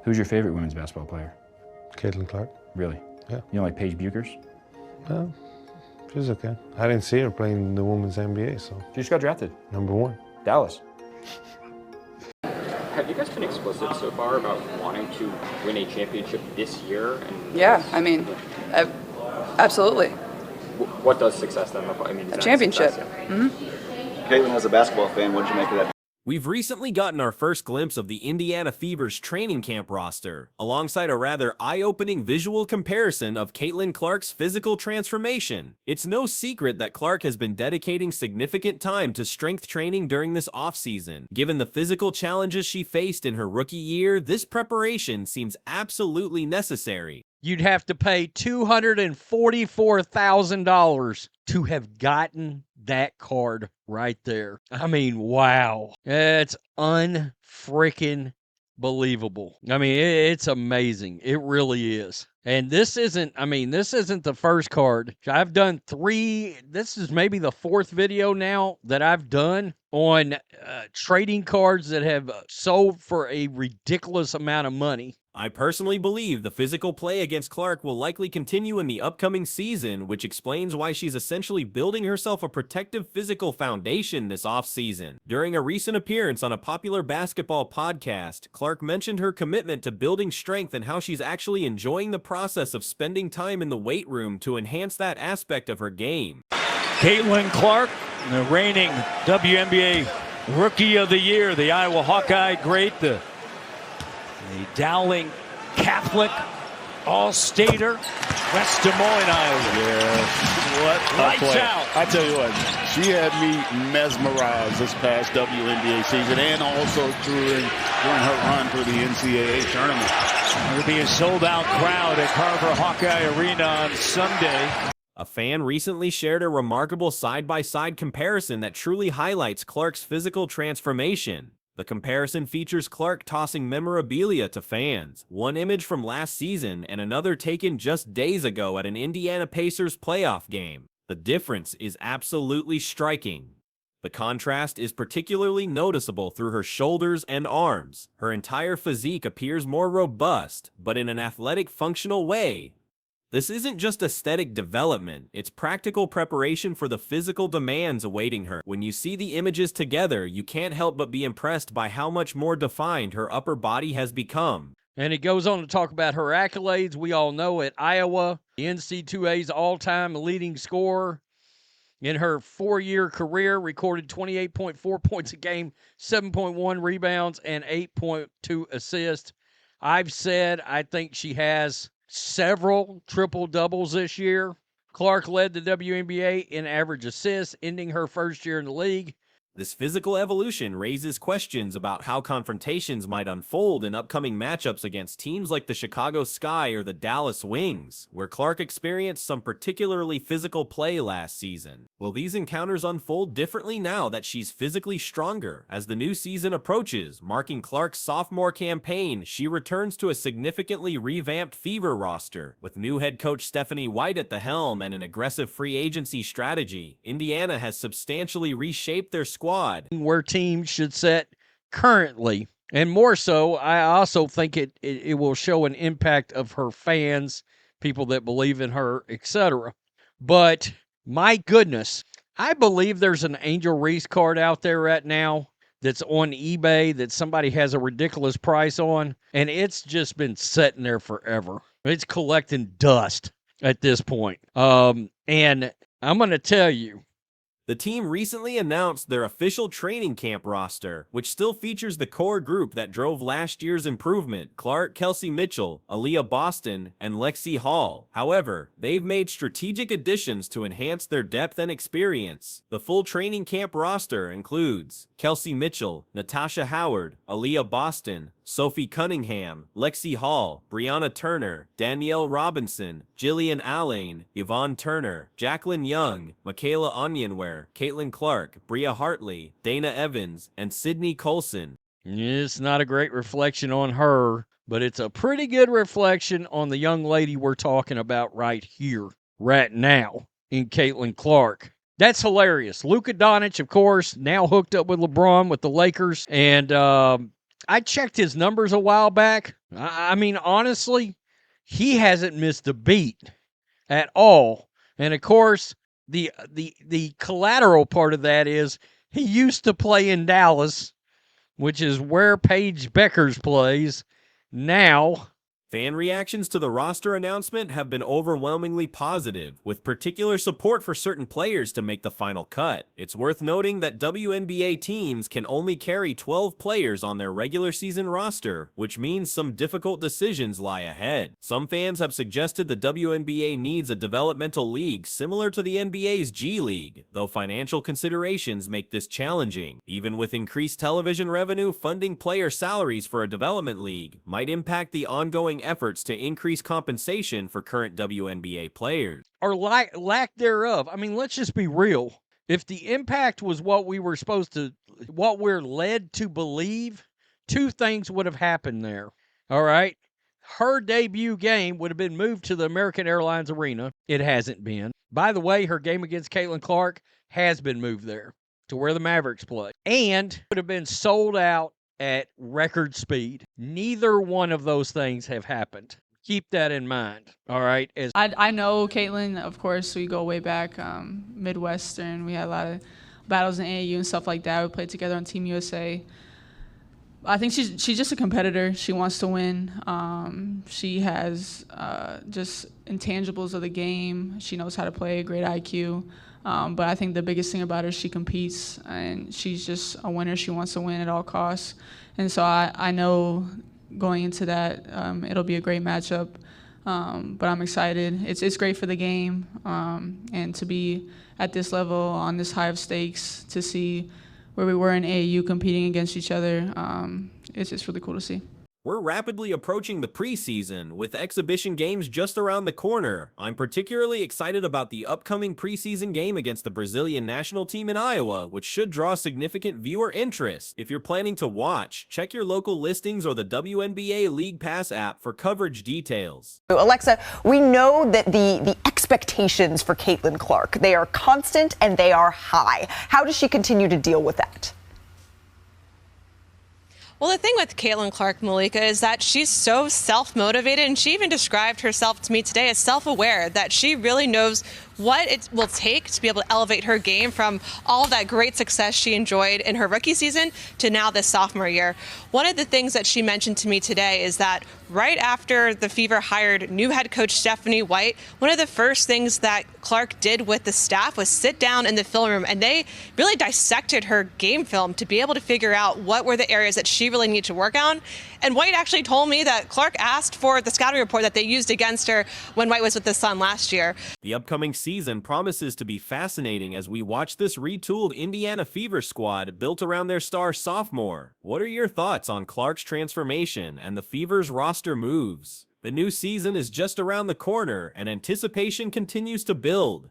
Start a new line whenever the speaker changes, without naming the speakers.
Who's your favorite women's basketball player?
Caitlin Clark.
Really?
Yeah.
You don't like Paige Bueckers?
Well, she's okay. I didn't see her playing in the women's NBA, so.
She just got drafted.
#1.
Dallas.
Have you guys been explicit so far about wanting to win a championship this year?
Yeah, I mean, absolutely.
What does success then look like? I mean,
A championship.
Caitlin, as a basketball fan, what did you make of that?
We've recently gotten our first glimpse of the Indiana Fever's training camp roster, alongside a rather eye-opening visual comparison of Caitlin Clark's physical transformation. It's no secret that Clark has been dedicating significant time to strength training during this offseason. Given the physical challenges she faced in her rookie year, this preparation seems absolutely necessary.
You'd have to pay $244,000 to have gotten that card right there. I mean, wow. It's unfreaking believable. I mean, it's amazing. It really is. And this isn't the first card. I've done 3. This is maybe the 4th video now that I've done on trading cards that have sold for a ridiculous amount of money.
I personally believe the physical play against Clark will likely continue in the upcoming season, which explains why she's essentially building herself a protective physical foundation this offseason. During a recent appearance on a popular basketball podcast, Clark mentioned her commitment to building strength and how she's actually enjoying the process of spending time in the weight room to enhance that aspect of her game.
Caitlin Clark, the reigning WNBA Rookie of the Year, the Iowa Hawkeye great, the Dowling Catholic All-Stater, West Des Moines, Iowa.
Yeah, what
Lights out.
I tell you what, she had me mesmerized this past WNBA season and also during her run through the NCAA tournament.
There'll be a sold-out crowd at Carver Hawkeye Arena on Sunday.
A fan recently shared a remarkable side-by-side comparison that truly highlights Clark's physical transformation. The comparison features Clark tossing memorabilia to fans, one image from last season and another taken just days ago at an Indiana Pacers playoff game. The difference is absolutely striking. The contrast is particularly noticeable through her shoulders and arms. Her entire physique appears more robust, but in an athletic, functional way. This isn't just aesthetic development, it's practical preparation for the physical demands awaiting her. When you see the images together, you can't help but be impressed by how much more defined her upper body has become.
And it goes on to talk about her accolades. We all know at Iowa, the NC2A's all-time leading scorer in her 4-year career, recorded 28.4 points a game, 7.1 rebounds, and 8.2 assists. I've said I think she has several triple-doubles this year. Clark led the WNBA in average assists, ending her first year in the league.
This physical evolution raises questions about how confrontations might unfold in upcoming matchups against teams like the Chicago Sky or the Dallas Wings, where Clark experienced some particularly physical play last season. Will these encounters unfold differently now that she's physically stronger? As the new season approaches, marking Clark's sophomore campaign, she returns to a significantly revamped Fever roster. With new head coach Stephanie White at the helm and an aggressive free agency strategy, Indiana has substantially reshaped their squad.
Where teams should set currently. And more so, I also think it will show an impact of her fans, people that believe in her, etc. But my goodness, I believe there's an Angel Reese card out there right now that's on eBay that somebody has a ridiculous price on, and it's just been sitting there forever. It's collecting dust at this point. And I'm going to tell you,
the team recently announced their official training camp roster, which still features the core group that drove last year's improvement: Clark, Kelsey Mitchell, Aaliyah Boston, and Lexi Hall. However, they've made strategic additions to enhance their depth and experience. The full training camp roster includes Kelsey Mitchell, Natasha Howard, Aaliyah Boston, Sophie Cunningham, Lexi Hall, Brianna Turner, Danielle Robinson, Jillian Allain, Yvonne Turner, Jacqueline Young, Michaela Onyenware, Caitlin Clark, Bria Hartley, Dana Evans, and Sydney Colson.
It's not a great reflection on her, but it's a pretty good reflection on the young lady we're talking about right here, right now, in Caitlin Clark. That's hilarious. Luka Doncic, of course, now hooked up with LeBron with the Lakers, and I checked his numbers a while back. I mean, honestly, he hasn't missed a beat at all. And of course, the collateral part of that is he used to play in Dallas, which is where Paige Bueckers plays now.
Fan reactions to the roster announcement have been overwhelmingly positive, with particular support for certain players to make the final cut. It's worth noting that WNBA teams can only carry 12 players on their regular season roster, which means some difficult decisions lie ahead. Some fans have suggested the WNBA needs a developmental league similar to the NBA's G League, though financial considerations make this challenging. Even with increased television revenue, funding player salaries for a development league might impact the ongoing efforts to increase compensation for current WNBA players.
Or lack thereof. I mean, let's just be real. If the impact was what we're led to believe, two things would have happened there. All right. Her debut game would have been moved to the American Airlines Arena. It hasn't been. By the way, her game against Caitlin Clark has been moved there to where the Mavericks play. And would have been sold out at record speed. Neither one of those things have happened. Keep that in mind, all right?
I know Caitlin, of course, we go way back, Midwestern. We had a lot of battles in AAU and stuff like that. We played together on Team USA. I think she's just a competitor. She wants to win. She has just intangibles of the game. She knows how to play, great IQ. But I think the biggest thing about her is she competes, and she's just a winner. She wants to win at all costs. And so I know going into that, it'll be a great matchup. But I'm excited. It's great for the game, and to be at this level on this high of stakes, to see where we were in AAU competing against each other, it's just really cool to see.
We're rapidly approaching the preseason, with exhibition games just around the corner. I'm particularly excited about the upcoming preseason game against the Brazilian national team in Iowa, which should draw significant viewer interest. If you're planning to watch, check your local listings or the WNBA League Pass app for coverage details.
Alexa, we know that the expectations for Caitlin Clark, they are constant and they are high. How does she continue to deal with that?
Well, the thing with Caitlin Clark, Malika, is that she's so self-motivated, and she even described herself to me today as self-aware, that she really knows what it will take to be able to elevate her game from all of that great success she enjoyed in her rookie season to now this sophomore year. One of the things that she mentioned to me today is that right after the Fever hired new head coach Stephanie White, one of the first things that Clark did with the staff was sit down in the film room, and they really dissected her game film to be able to figure out what were the areas that she really needed to work on. And White actually told me that Clark asked for the scouting report that they used against her when White was with the Sun last year.
The upcoming season promises to be fascinating as we watch this retooled Indiana Fever squad built around their star sophomore. What are your thoughts on Clark's transformation and the Fever's roster moves? The new season is just around the corner, and anticipation continues to build.